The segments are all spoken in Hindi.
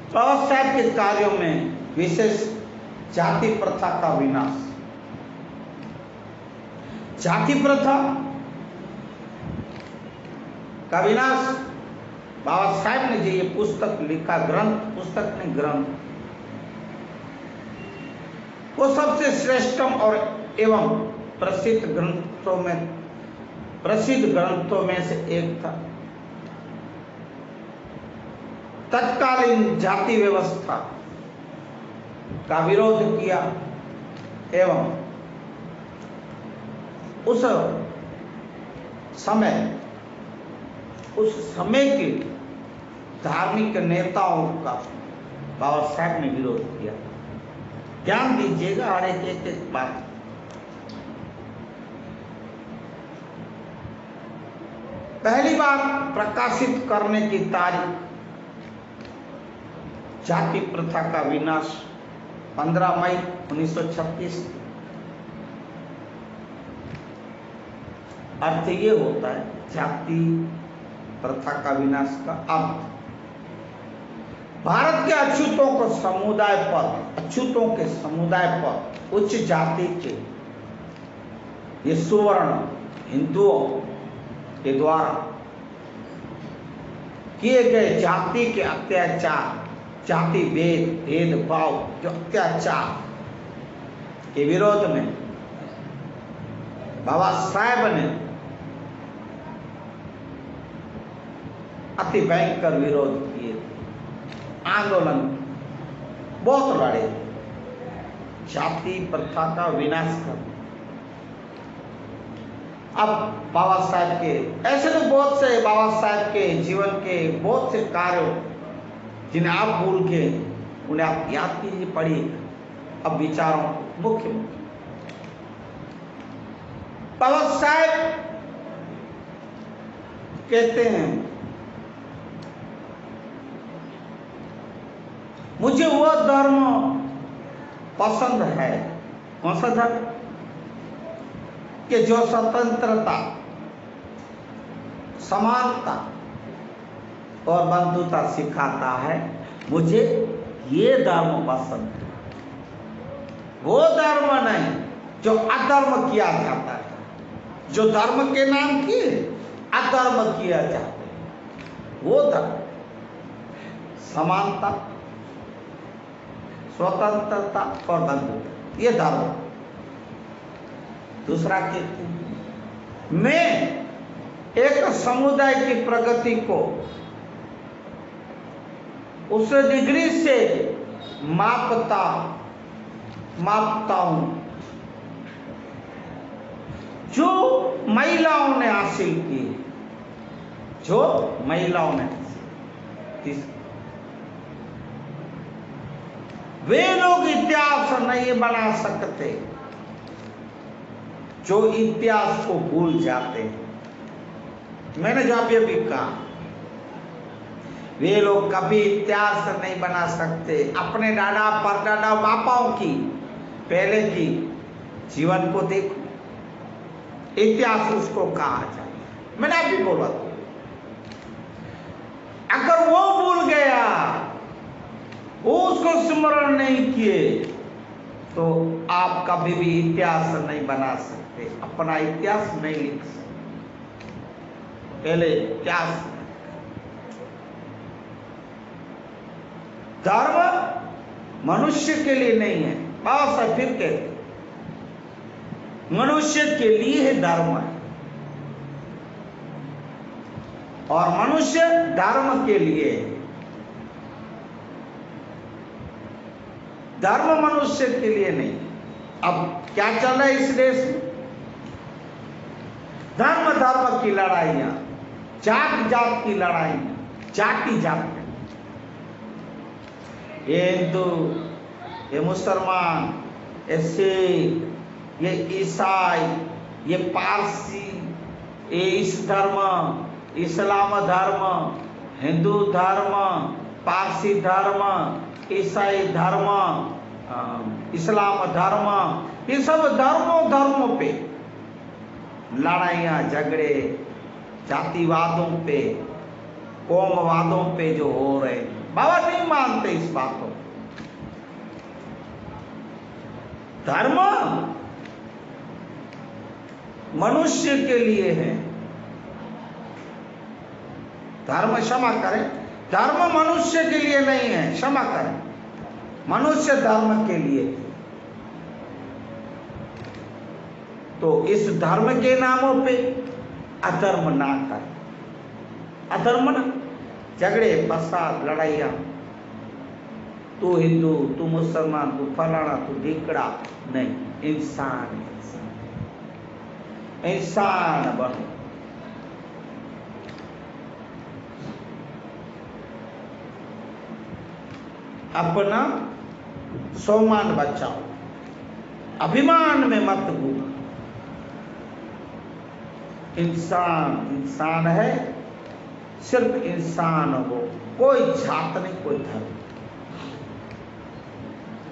बाबा साहब के कार्यों में विशेष जाति प्रथा का विनाश। जाति प्रथा का विनाश बाबा साहब ने जो ये पुस्तक लिखा, पुस्तक ने ग्रंथ, वो सबसे श्रेष्ठतम और एवं प्रसिद्ध ग्रंथों में से एक था। तत्कालीन जाति व्यवस्था का विरोध किया एवं उस समय के धार्मिक नेताओं का बाबा साहब ने विरोध किया। ध्यान दीजिएगा हर एक बात। पहली बार प्रकाशित करने की तारीख, जाति प्रथा का विनाश 15 मई 1936। अर्थ ये होता है जाति प्रथा का विनाश का अर्थ भारत के अछूतों के समुदाय पर उच्च जाति के ये सुवर्ण हिंदुओं के द्वारा किए गए जाति के अत्याचार, जाति भेदभाव जो अत्याचार के विरोध में बाबा साहब ने अति भयंकर विरोध किए, आंदोलन बहुत लड़े, जाति प्रथा का विनाश कर। अब बाबा साहब के ऐसे तो बहुत से बाबा साहब के जीवन के बहुत से कार्यों जिन्हें आप भूल के उन्हें आप याद कीजिए, पढ़िए। अब विचारों मुख्य बाबा साहब कहते हैं, मुझे वह धर्म पसंद है। कौन सा धर्म? कि जो स्वतंत्रता, समानता और बंधुता सिखाता है। मुझे ये धर्म पसंद है, वो धर्म नहीं जो अधर्म किया जाता है, जो धर्म के नाम की अधर्म किया जाता है। वो धर्म समानता, स्वतंत्रता और बंधुता, ये धर्म। दूसरा कहते हैं, मैं एक समुदाय की प्रगति को उस डिग्री से मापता हूं जो महिलाओं ने हासिल की, जो महिलाओं ने हासिल। वे लोग इतिहास नहीं बना सकते जो इतिहास को भूल जाते हैं। मैंने जो अभी कहा, वे लोग कभी इतिहास नहीं बना सकते। अपने दादा परदादा बापाओं की पहले की जीवन को देखो, इतिहास उसको कहा जाए। मैंने अभी बोला, अगर वो भूल गया, वो उसको स्मरण नहीं किए, तो आप कभी भी इतिहास नहीं बना सकते, अपना इतिहास नहीं लिख सकते। पहले इतिहास, धर्म मनुष्य के लिए नहीं है। बाबा साहब फिर कहते, मनुष्य के लिए धर्म है और मनुष्य धर्म के लिए। धर्म मनुष्य के लिए नहीं। अब क्या चल रहा है इस देश में? धर्म की लड़ाइयां, जात की लड़ाइयां, जाति जात, ये हिंदू, ये मुसलमान, ये सिख, ये ईसाई, ये पारसी, ये इस धर्म, इस्लाम धर्म, हिंदू धर्म, पारसी धर्म, ईसाई धर्म, इस्लाम धर्म, ये सब धर्मों पे लड़ाइयाँ झगड़े, जातिवादों पे, कौमवादों पे जो हो रहे हैं, बाबा नहीं मानते इस बात को। धर्म मनुष्य के लिए है। धर्म, क्षमा करें, धर्म मनुष्य के लिए नहीं है, क्षमा करें, मनुष्य धर्म के लिए। तो इस धर्म के नामों पे अधर्म ना कर। अधर्म ना, झगड़े, फसाद, लड़ाइयाँ, तू हिंदू, तू मुसलमान, तू फलाना, तू ढिकड़ा, नहीं। इंसान इंसान बनो। अपना सम्मान बचाओ, अभिमान में मत घूमो। इंसान इंसान है, सिर्फ इंसान हो, कोई जात नहीं, कोई धर्म।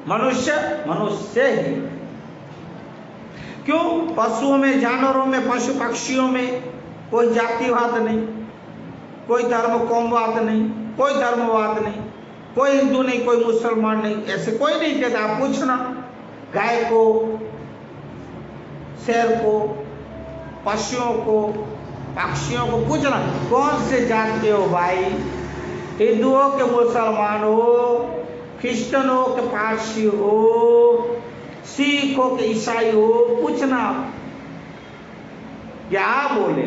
मनुष्य मनुष्य ही। क्यों? पशुओं में, जानवरों में, पशु पक्षियों में कोई जातिवाद नहीं, कोई धर्म कौमवाद नहीं, कोई धर्मवाद नहीं, कोई हिंदू नहीं, कोई मुसलमान नहीं, ऐसे कोई नहीं कहता। आप पूछना गाय को, शेर को, पशुओं को, पक्षियों को पूछना कौन से जात के हो भाई, हिंदू हो के मुसलमान हो, क्रिश्चियन हो के पारसी हो, सिख हो के ईसाई हो, पूछना क्या बोले।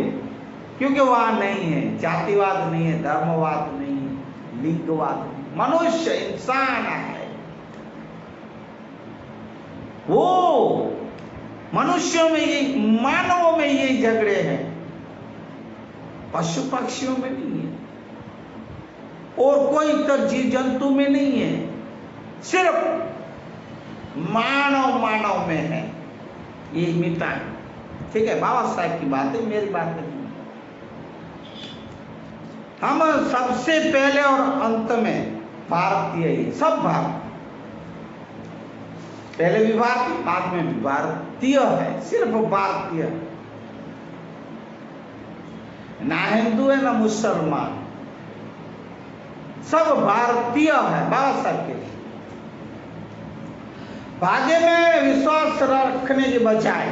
क्योंकि वहां नहीं है जातिवाद, नहीं है धर्मवाद, नहीं है लिंगवाद नहीं। मनुष्य इंसान है। वो मनुष्यों में ये, मानवों में ये झगड़े हैं, पशु पक्षियों में नहीं है, और कोई इतर जीव जंतु में नहीं है, सिर्फ मानव मानव में है। ये मिटा, ठीक है, बाबा साहब की बात है, मेरी बात नहीं। हम सबसे पहले और अंत में भारतीय ही, सब भारत, पहले भी भारतीय, बाद में भी भारतीय है, सिर्फ भारतीय, ना हिंदू है ना मुसलमान, सब भारतीय है बाबा साहब के लिए। भाग्य में विश्वास रखने के बजाय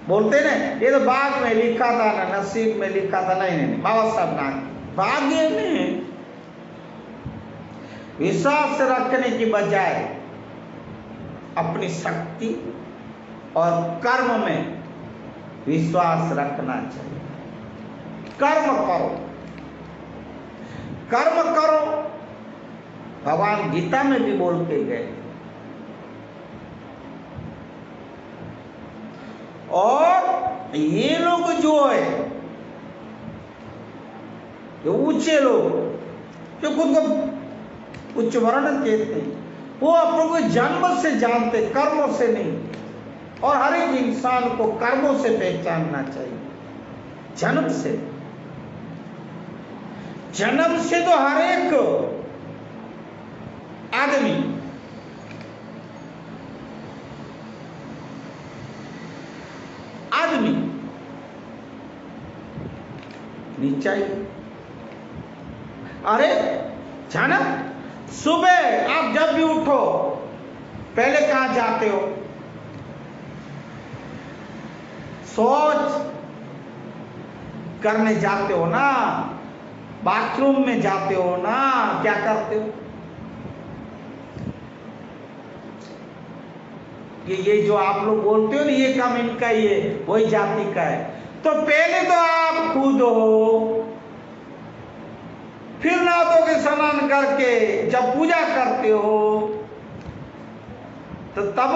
बोलते ना ये तो भाग में लिखा था ना, नसीब में लिखा था, नहीं नहीं, बाबा साहब ना, भाग्य में विश्वास रखने की बजाय अपनी शक्ति और कर्म में विश्वास रखना चाहिए। कर्म करो, कर्म करो, भगवान गीता में भी बोल के गए। और ये लोग जो है, ये ऊंचे लोग जो खुद को उच्च वर्ण कहते हैं, वो अपने को जन्म से जानते, कर्मों से नहीं। और हर एक इंसान को कर्मों से पहचानना चाहिए, जन्म से। जन्म से तो हर एक आदमी नीचा ही। अरे जन्म, सुबह आप जब भी उठो पहले कहां जाते हो? शौच करने जाते हो ना, बाथरूम में जाते हो ना, क्या करते हो? ये जो आप लोग बोलते हो ना, ये काम इनका, ये वही जाति का है। तो पहले तो आप खुद हो, फिर नहाते के स्नान करके जब पूजा करते हो तो तब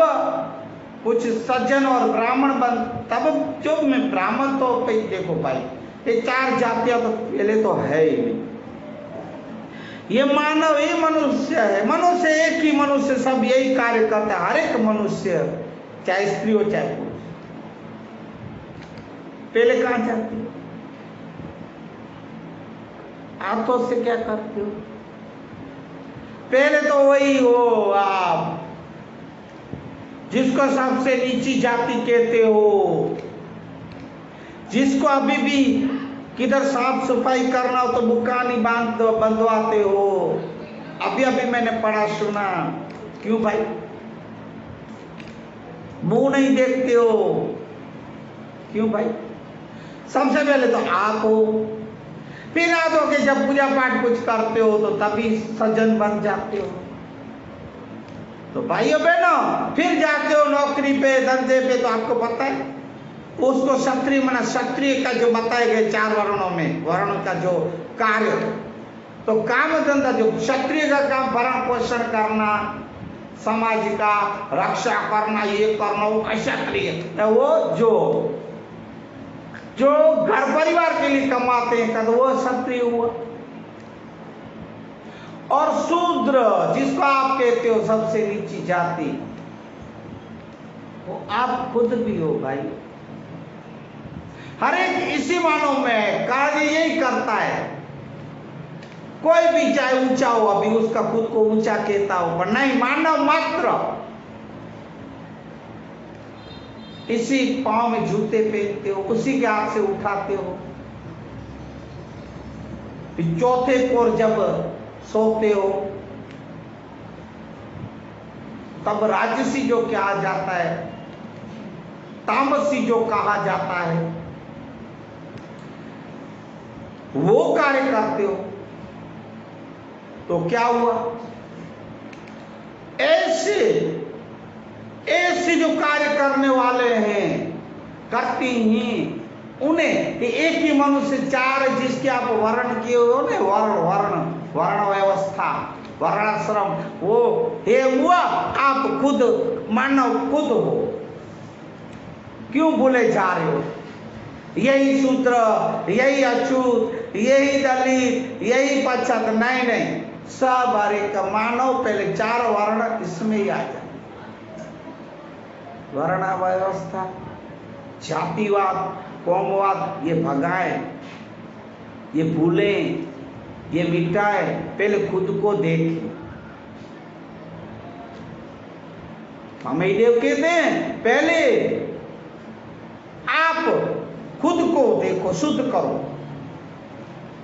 कुछ सज्जन और ब्राह्मण बन, तब जो मैं ब्राह्मण तो देखो भाई, ये चार जातियां तो पहले तो है ही नहीं। ये मानव ही मनुष्य है, मनुष्य एक ही मनुष्य, सब यही कार्य करता है। हर एक मनुष्य, चाहे स्त्री हो चाहे पुरुष। पहले कहां जाते हो? हाथों से क्या करते हो? पहले तो वही हो आप जिसको सबसे नीची जाति कहते हो, जिसको अभी भी किधर साफ सफाई करना हो तो बुकानी बंधवाते हो। अभी अभी मैंने पढ़ा सुना। क्यों भाई? मुंह नहीं देखते हो? क्यों भाई? सबसे पहले तो आप हो, फिर आप हो के जब पूजा पाठ कुछ करते हो तो तभी सज्जन बन जाते हो। तो भाइयों बहनों, फिर जाते हो नौकरी पे धंधे पे, तो आपको पता है उसको क्षत्रिय मना, क्षत्रिय का जो बताए गए 4 वर्णों में वर्ण का जो कार्य, तो काम धंधा जो क्षत्रिय का काम भरण पोषण करना, समाज का रक्षा करना, ये करना, वो क्षत्रिय। वो जो घर परिवार के लिए कमाते हैं तो वो क्षत्रिय हुआ। और शूद्र जिसको आप कहते हो सबसे नीची जाति, वो आप खुद भी हो भाई। हर एक इसी मानव में कार्य यही करता है। कोई भी चाहे ऊंचा हो, अभी उसका खुद को ऊंचा कहता हो, पर नहीं, मानव मात्र इसी पांव में जूते पहनते हो, उसी के हाथ से उठाते हो, फिर चौथे पोर जब सोते हो तब राजसी जो कहा जाता है, तामसी जो कहा जाता है, वो कार्य करते हो। तो क्या हुआ? ऐसे जो कार्य करने वाले हैं, करती हैं, उन्हें एक ही मनुष्य 4 जिसके आप वर्ण किए हो ना, वर्ण व्यवस्था, वर्णाश्रम, वो ये हुआ। आप खुद मानव खुद हो। क्यों भूले जा रहे हो? यही शूद्र, यही अछूत, यही दलित, यही पश्चात, नहीं, सब हरे का मानव पहले 4 वर्ण इसमें ही आ जाए। वर्ण व्यवस्था, जातिवाद, कौमवाद, ये भगाए, ये भूले, ये मिटाए, पहले खुद को देखें। हमें देव कहते हैं पहले आप खुद को देखो, शुद्ध करो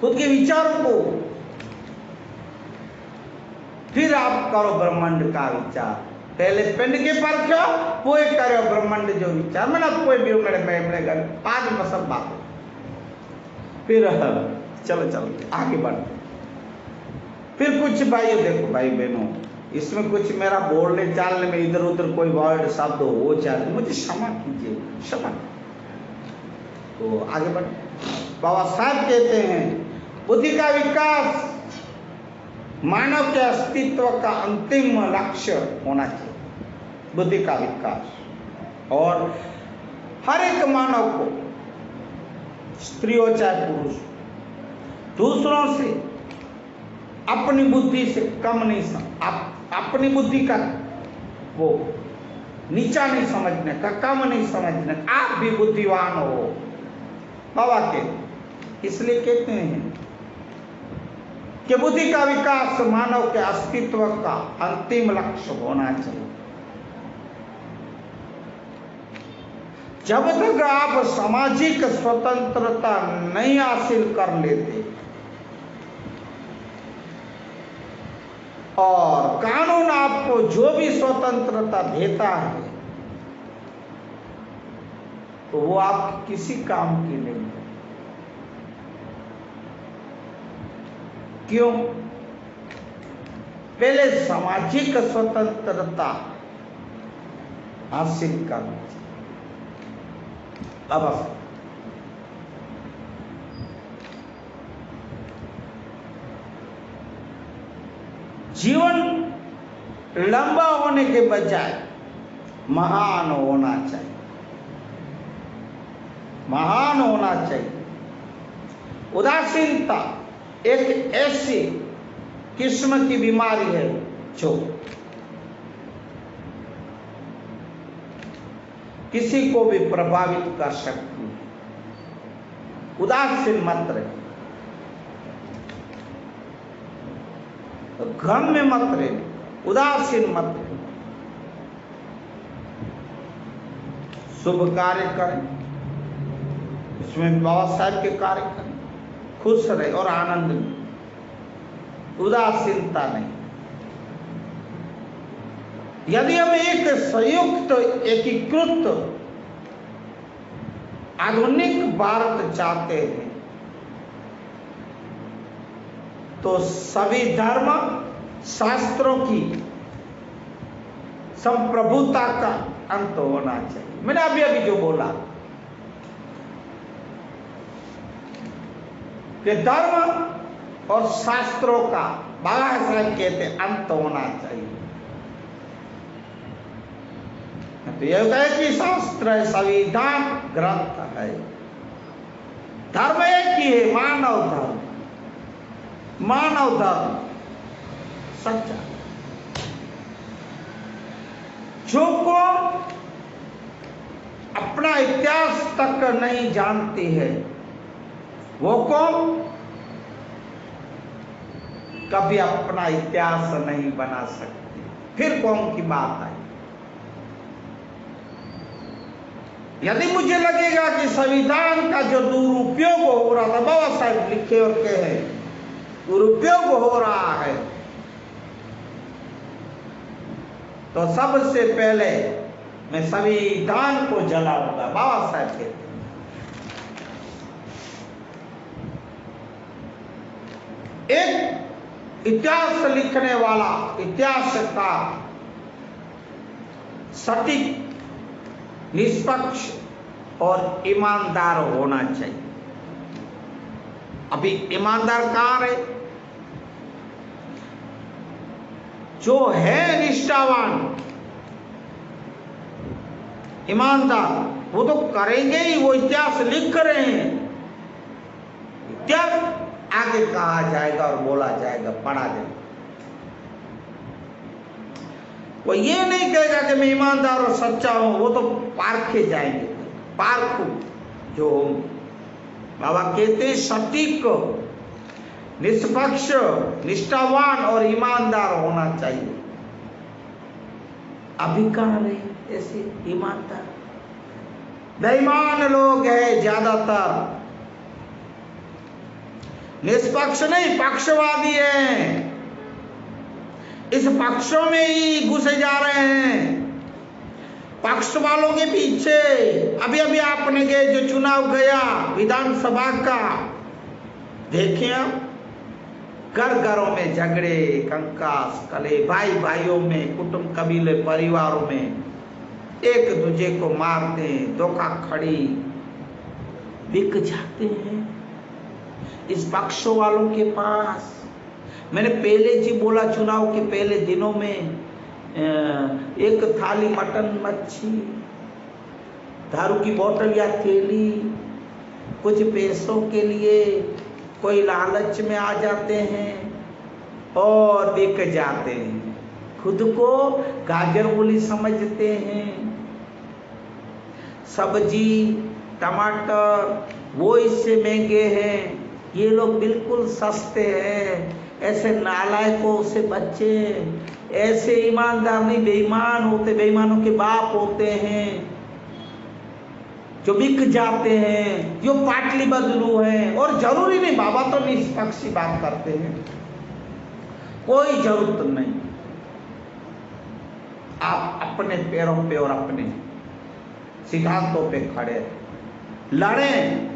खुद के विचारों को, फिर आप करो ब्रह्मांड का विचार। पहले पिंड के परखो, वो करो ब्रह्मांड जो विचार। मैंने कोई भी मेरे घर 5 में सब बात, फिर चलो आगे बढ़ते। फिर कुछ भाइयों, देखो भाई बहनों, इसमें कुछ मेरा बोलने चालने में इधर उधर कोई वर्ड शब्द हो जाए तो मुझे क्षमा कीजिए, क्षमा। तो आगे बढ़। बाबा साहब कहते हैं बुद्धि का विकास मानव के अस्तित्व का अंतिम लक्ष्य होना चाहिए। बुद्धि का विकास, और हर एक मानव को, स्त्री हो चाहे पुरुष, दूसरों से अपनी बुद्धि से कम नहीं अपनी बुद्धि का वो नीचा नहीं समझने का, कम नहीं समझने, आप भी बुद्धिवान हो। बाबा के इसलिए कहते हैं कि बुद्धि का विकास मानव के अस्तित्व का अंतिम लक्ष्य होना चाहिए। जब तक आप सामाजिक स्वतंत्रता नहीं हासिल कर लेते और कानून आपको जो भी स्वतंत्रता देता है तो वो आप किसी काम की नहीं है। क्यों? पहले सामाजिक स्वतंत्रता हासिल करना। अब जीवन लंबा होने के बजाय महान होना चाहिए, महान होना चाहिए। उदासीनता एक ऐसी किस्म की बीमारी है जो किसी को भी प्रभावित कर सकती है। उदासीन मत रहे, गम में मत रहे, उदासीन मत रहे। शुभ कार्य करें, इसमें बाबा साहब के कार्य करें, खुश रहे और आनंद में, उदासीनता नहीं। यदि हम एक संयुक्त एकीकृत आधुनिक भारत चाहते हैं तो सभी धर्म शास्त्रों की संप्रभुता का अंत होना चाहिए। मैंने अभी अभी जो बोला कि धर्म और शास्त्रों का बाबा साहब कहते अंत होना चाहिए। तो यह है कि शास्त्र है, संविधान ग्रंथ है, धर्म एक ही है, मानव धर्म, मानव धर्म सच्चा। जो को अपना इतिहास तक नहीं जानती है वो कौन कभी अपना इतिहास नहीं बना सकती। फिर कौन की बात आई। यदि मुझे लगेगा कि संविधान का जो दुरुपयोग हो रहा था, बाबा साहब लिखे और कहे दुरुपयोग हो रहा है, तो सबसे पहले मैं संविधान को जलाऊंगा। बाबा साहब कहते हैं एक इतिहास लिखने वाला इतिहास का सटीक, निष्पक्ष और ईमानदार होना चाहिए। अभी ईमानदार कहाँ रहे? जो है निष्ठावान ईमानदार वो तो करेंगे ही, वो इतिहास लिख रहे हैं। इतिहास आगे कहा जाएगा और बोला जाएगा, पढ़ा जाएगा। वो ये नहीं कहेगा कि मैं ईमानदार और सच्चा हूं, वो तो पारखे जाएंगे, पारखू जो बाबा कहते हैं सटीक, निष्पक्ष, निष्ठावान और ईमानदार होना चाहिए। अभी कहाँ रहे ऐसे ईमानदार? बेईमान लोग हैं ज्यादातर, निष्पक्ष नहीं पक्षवादी हैं, इस पक्षों में ही घुसे जा रहे हैं, पक्ष वालों के पीछे। अभी अभी आपने के जो चुनाव गया विधानसभा का, देखें आप, घर घरों में झगड़े, कंकास कले, भाई भाइयों में, कुटुंब कबीले परिवारों में एक दूसरे को मारते, धोखा खड़ी, बिक जाते हैं इस पक्षों वालों के पास। मैंने पहले जी बोला, चुनाव के पहले दिनों में एक थाली मटन, मच्छी, दारू की बोतल या थैली, कुछ पैसों के लिए कोई लालच में आ जाते हैं और बिक जाते हैं, खुद को गाजर मूली समझते हैं। सब्जी, टमाटर वो इससे महंगे हैं, ये लोग बिल्कुल सस्ते हैं। ऐसे नालायकों से बच्चे, ऐसे ईमानदार नहीं, बेईमान होते, बेईमानों के बाप होते हैं जो बिक जाते हैं, जो पाटली बदलू हैं। और जरूरी नहीं, बाबा तो निष्पक्ष बात करते हैं, कोई जरूरत नहीं। आप अपने पैरों पे और अपने सिद्धांतों पे खड़े लड़ें।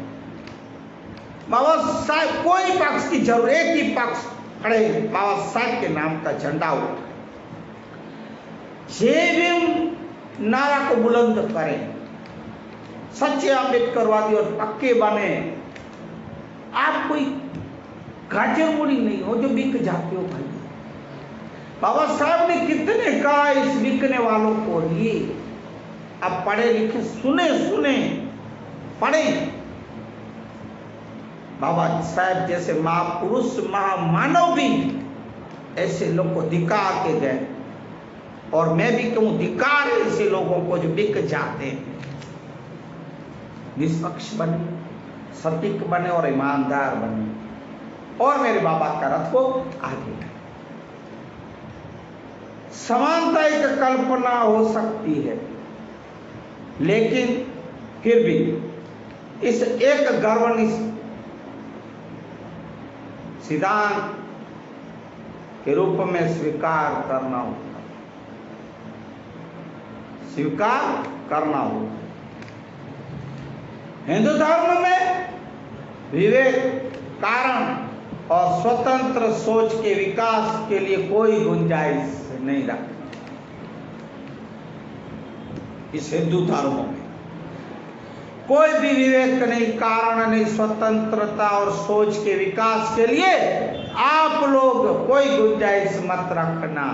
बाबा साहब कोई पक्ष की जरूरत, एक ही पक्ष खड़े, बाबा साहब के नाम का झंडा उठा, जय भीम नारा को बुलंद करें, सच्चे अम्बेडकरवादी और पक्के बने। आप कोई गाजर मूली नहीं हो जो बिक जाते हो भाई। बाबा साहब ने कितने कहा इस बिकने वालों को, ये अब पढ़े लिखे सुने पढ़े। बाबा साहब जैसे महापुरुष, महामानव भी ऐसे लोग को धिक्कार के गए, और मैं भी कहूं धिक्कार ऐसे लोगों को जो बिक जाते हैं। निष्पक्ष बने, सटीक बने और ईमानदार बने, और मेरे बाबा का रथ को आगे बढ़े। समानता एक कल्पना हो सकती है, लेकिन फिर भी इस एक गर्वनिष्ठ सिद्धांत के रूप में स्वीकार करना होगा, स्वीकार करना होगा। हिंदू धर्म में विवेक, कारण और स्वतंत्र सोच के विकास के लिए कोई गुंजाइश नहीं रखती। इस हिंदू धर्म में कोई भी विवेक नहीं, कारण नहीं, स्वतंत्रता और सोच के विकास के लिए आप लोग कोई गुंजाइश मत रखना।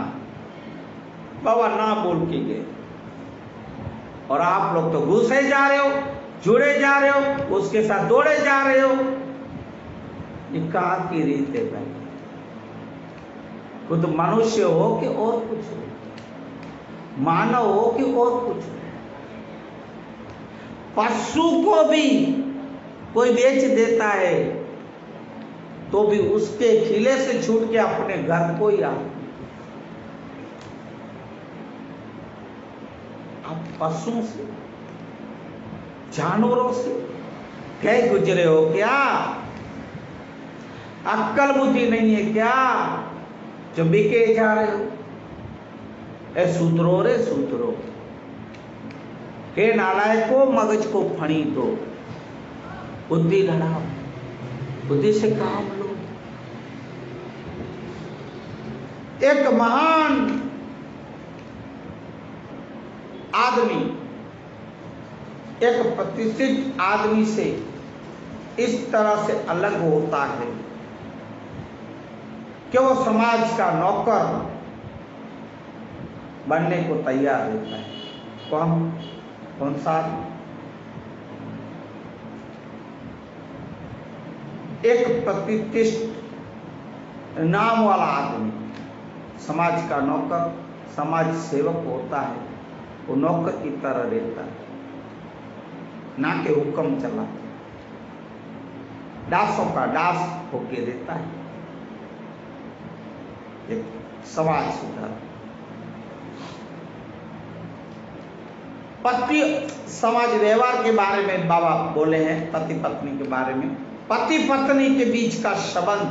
बाबा ना बोल के गए और आप लोग तो घुसे जा रहे हो, जुड़े जा रहे हो, उसके साथ दौड़े जा रहे हो। ये कहाँ की रीत है भाई? खुद मनुष्य हो कि और कुछ हो, मानव हो कि और कुछ हो। पशु को भी कोई बेच देता है तो भी उसके खिले से छूट के अपने घर को ही आप पशुओं से, जानवरों से कह गुजरे हो क्या? अक्कल बुद्धि नहीं है क्या जो बिके जा रहे हो? ए सूत्रो रे सूत्रो, हे नालायको मगज को फणी दो, बुद्धि लड़ाओ, बुद्धि से काम लो। एक महान आदमी एक प्रतिष्ठित आदमी से इस तरह से अलग होता है कि वो समाज का नौकर बनने को तैयार रहता है। कौन सा? एक प्रतिष्ठित नाम वाला आदमी समाज का नौकर, समाज सेवक होता है। वो नौकर की तरह रहता है, ना के हुक्म चलाता, दासों का दास होके रहता है। एक समाज सुधार, पति समाज व्यवहार के बारे में बाबा बोले हैं, पति पत्नी के बारे में। पति पत्नी के बीच का संबंध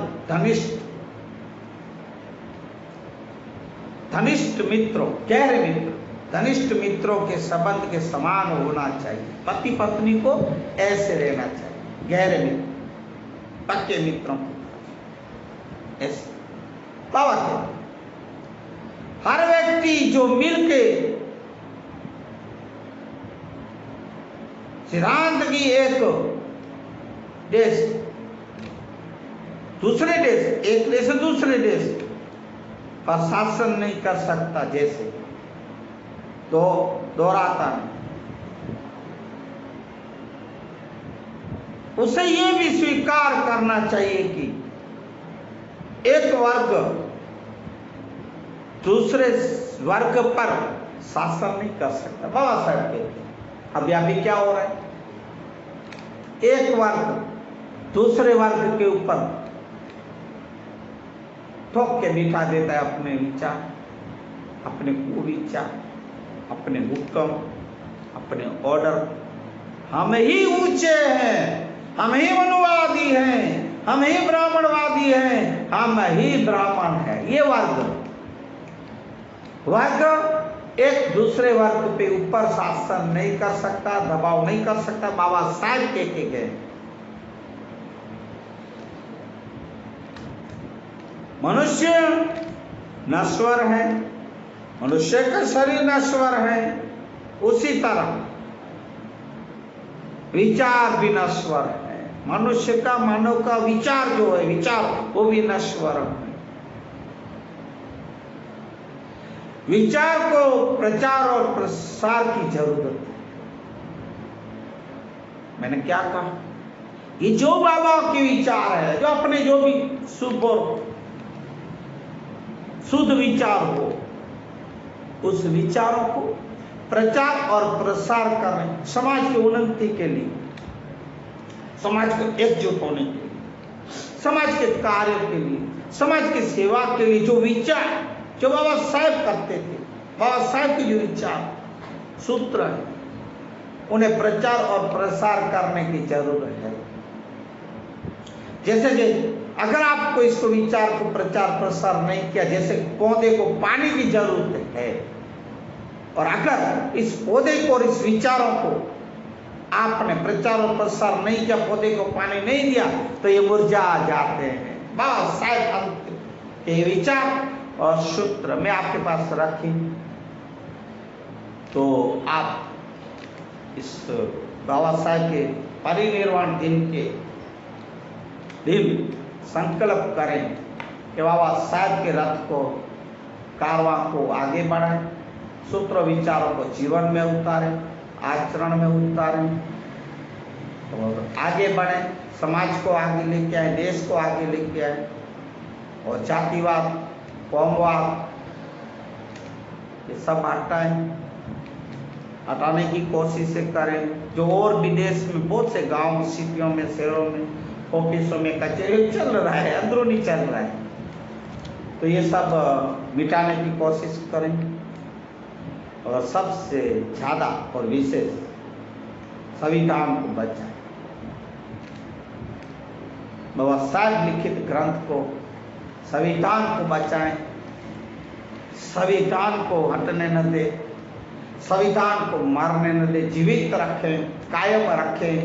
घनिष्ठ मित्रों, गहरे मित्र, घनिष्ठ मित्रों के संबंध के समान होना चाहिए। पति पत्नी को ऐसे रहना चाहिए, गहरे मित्र, पक्के मित्रों के ऐसे। बाबा के हर व्यक्ति जो मिलके सिद्धांत की एक देश दूसरे देश, एक देश से दूसरे देश पर शासन नहीं कर सकता, जैसे तो दोहराता है, उसे ये भी स्वीकार करना चाहिए कि एक वर्ग दूसरे वर्ग पर शासन नहीं कर सकता। बाबा साहब कहते हैं अभी क्या हो रहा है? एक वर्ग दूसरे वर्ग के ऊपर ठोक के बिठा देता है अपने विचार, अपने कुविचार, अपने हुक्म, अपने ऑर्डर। हम ही ऊंचे हैं, हम ही मनुवादी हैं, हम ही ब्राह्मणवादी हैं, हम ही ब्राह्मण हैं। ये वर्ग एक दूसरे वर्ग पे ऊपर शासन नहीं कर सकता, दबाव नहीं कर सकता। बाबा साहब कह के गए मनुष्य नश्वर है, मनुष्य का शरीर नश्वर है, उसी तरह विचार भी नश्वर है। मनुष्य का, मानव का विचार जो है, विचार वो भी नश्वर है। विचार को प्रचार और प्रसार की जरूरत है। मैंने क्या कहा? ये जो बाबा के विचार है, जो अपने जो भी शुद्ध विचार हो, उस विचारों को प्रचार और प्रसार करने, समाज की उन्नति के लिए, समाज को एकजुट होने के लिए, समाज के कार्य के लिए, समाज की सेवा के लिए जो विचार जो बाबा साहब करते थे, बाबा साहब के जो विचार सूत्र है, उन्हें प्रचार और प्रसार करने की जरूरत है। जैसे अगर आपको इस विचार को प्रचार प्रसार नहीं किया, जैसे पौधे को पानी की जरूरत है, और अगर इस पौधे को और इस विचारों को आपने प्रचार और प्रसार नहीं किया, पौधे को पानी नहीं दिया, तो ये मुरझा जाते हैं। बस शायद अंत के विचार और सूत्र मैं आपके पास रखी, तो आप इस बाबा साहेब के परिनिर्वाण दिन के दिन संकल्प करें कि बाबा साहेब के रथ को, कारवां को आगे बढ़ाएं, सूत्र विचारों को जीवन में उतारें, आचरण में उतारें और आगे बढ़ें, समाज को आगे लेके आए, देश को आगे लेके आए, और जातिवाद, कौमवाद ये सब हटाने की कोशिश करें। जो और विदेश में बहुत से गांव, सिटियों में, शहरों में, ऑफिसों में कचहरी चल रहा है, अंदरूनी चल रहा है, तो ये सब मिटाने की कोशिश करें। और सबसे ज़्यादा और विशेष संविधान को बचाएं। बाबा साहेब लिखित ग्रंथ को, संविधान को बचाएं, संविधान को हटने न दे, संविधान को मारने न दे, जीवित रखें, कायम रखें,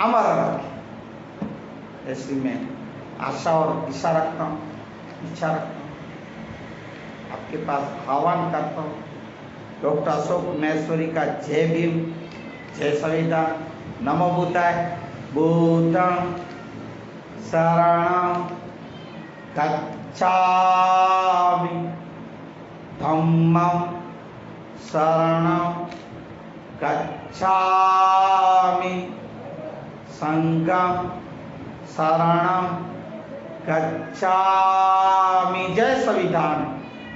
अमर रखें। ऐसी मैं आशा और इच्छा रखता हूँ, आपके पास आह्वान करता हूँ। डॉक्टर अशोक महेश्वरी का जय भीम, जय संविधान, नमो बुद्धाय। बुद्धं शरणं गच्छामि, धम्मं शरणं गच्छामि, संघं शरणं गच्छामि। जय संविधान।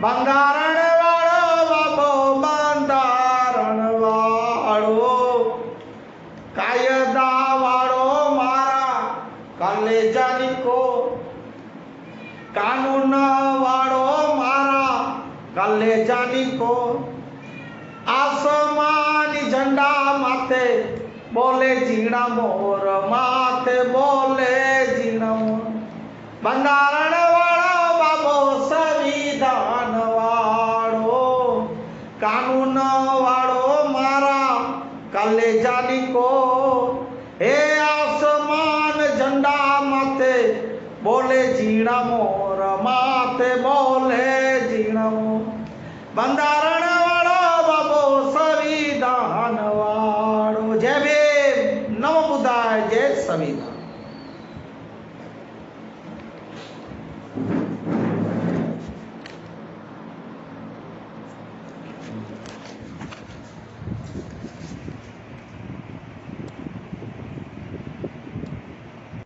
बंधारण वाळो बाबो, बंधारण वाळो, कायदा वाळो मारा कलेजानी को, कानून वाळो मारा कलेजानी को, आसमानी झंडा माथे बोले जीना मोर, माथे बोले जीना मोर। बंधारण वाळो बाबो, संविधान वाळो, कानून वाळो मारा कलेजानी को, हे आसमान झंडा माथे बोले जीना मोर, माथे बोले जीना मोर। बंधारण वाळो बाबो, संविधान वाळो। जय भीम, नमो बुद्धाय, जय संविधान।